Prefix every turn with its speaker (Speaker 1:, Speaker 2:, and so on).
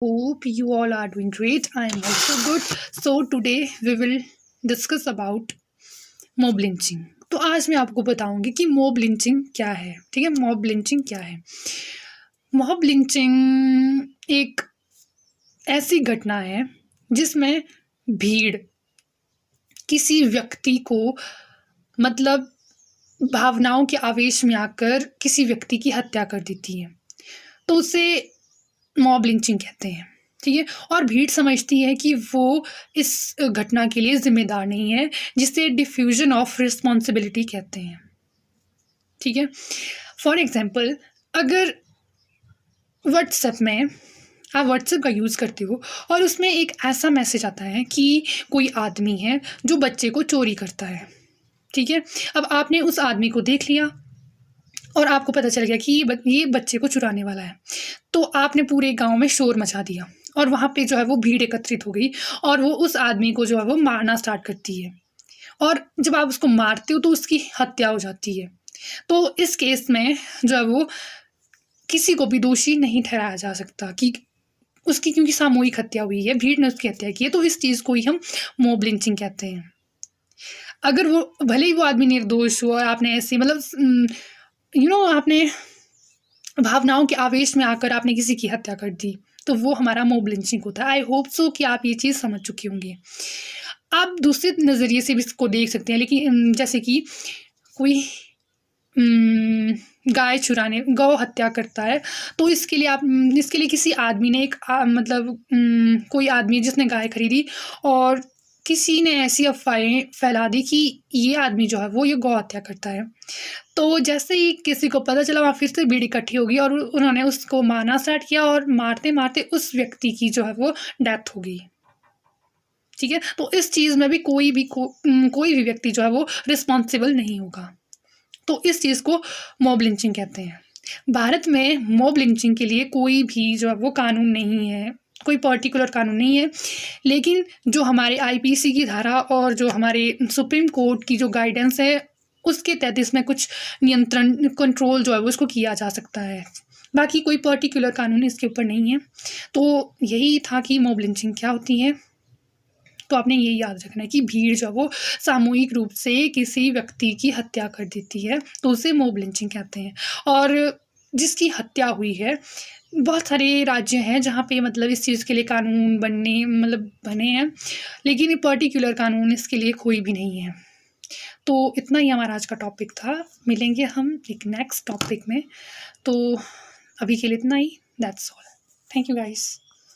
Speaker 1: Hope you all are doing great. I am also good. So today we will discuss about mob lynching. तो आज मैं आपको बताऊंगी कि मॉब लिंचिंग क्या है। ठीक है, मॉब लिंचिंग क्या है। मॉब लिंचिंग एक ऐसी घटना है जिसमें भीड़ किसी व्यक्ति को मतलब भावनाओं के आवेश में आकर किसी व्यक्ति की हत्या कर देती है, तो उसे मॉब लिंचिंग कहते हैं। ठीक है, और भीड़ समझती है कि वो इस घटना के लिए जिम्मेदार नहीं है, जिसे डिफ्यूजन ऑफ रिस्पॉन्सिबिलिटी कहते हैं। ठीक है, फॉर एग्जाम्पल, अगर व्हाट्सएप में आप व्हाट्सएप का यूज़ करते हो और उसमें एक ऐसा मैसेज आता है कि कोई आदमी है जो बच्चे को चोरी करता है। ठीक है, अब आपने उस आदमी को देख लिया और आपको पता चल गया कि ये बच्चे को चुराने वाला है, तो आपने पूरे गांव में शोर मचा दिया और वहाँ पे जो है वो भीड़ एकत्रित हो गई और वो उस आदमी को जो है वो मारना स्टार्ट करती है। और जब आप उसको मारते हो तो उसकी हत्या हो जाती है। तो इस केस में जो है वो किसी को भी दोषी नहीं ठहराया जा सकता कि उसकी, क्योंकि सामूहिक हत्या हुई है, भीड़ ने उसकी हत्या की है, तो इस चीज़ को ही हम मॉब लिंचिंग कहते हैं। अगर वो भले ही वो आदमी निर्दोष हो और आपने ऐसे आपने भावनाओं के आवेश में आकर आपने किसी की हत्या कर दी, तो वो हमारा मॉब लिंचिंग होता है। आई होप सो कि आप ये चीज़ समझ चुके होंगे। आप दूसरे नज़रिए से भी इसको देख सकते हैं, लेकिन जैसे कि कोई गाय चुराने, गौ हत्या करता है, तो इसके लिए किसी आदमी ने कोई आदमी जिसने गाय खरीदी और किसी ने ऐसी अफवाहें फैला दी कि ये आदमी जो है वो ये गौ हत्या करता है। तो जैसे ही किसी को पता चला, वहाँ फिर से भीड़ इकट्ठी हो गई और उन्होंने उसको मारना स्टार्ट किया और मारते मारते उस व्यक्ति की जो है वो डेथ हो गई। ठीक है, तो इस चीज़ में भी कोई भी व्यक्ति जो है वो रिस्पॉन्सिबल नहीं होगा। तो इस चीज़ को मॉब लिंचिंग कहते हैं। भारत में मॉब लिंचिंग के लिए कोई भी जो है वो कानून नहीं है, कोई पर्टिकुलर कानून नहीं है, लेकिन जो हमारे आईपीसी की धारा और जो हमारे सुप्रीम कोर्ट की जो गाइडेंस है उसके तहत इसमें कुछ नियंत्रण, कंट्रोल जो है वो इसको किया जा सकता है। बाकी कोई पर्टिकुलर कानून इसके ऊपर नहीं है। तो यही था कि मॉब लिंचिंग क्या होती है। तो आपने ये याद रखना है कि भीड़ जो है वो सामूहिक रूप से किसी व्यक्ति की हत्या कर देती है, तो उसे मॉब लिंचिंग कहते हैं। और जिसकी हत्या हुई है, बहुत सारे राज्य हैं जहाँ पे इस चीज़ के लिए कानून बने हैं, लेकिन पर्टिकुलर कानून इसके लिए कोई भी नहीं है। तो इतना ही हमारा आज का टॉपिक था। मिलेंगे हम एक नेक्स्ट टॉपिक में। तो अभी के लिए इतना ही। That's all. Thank you guys.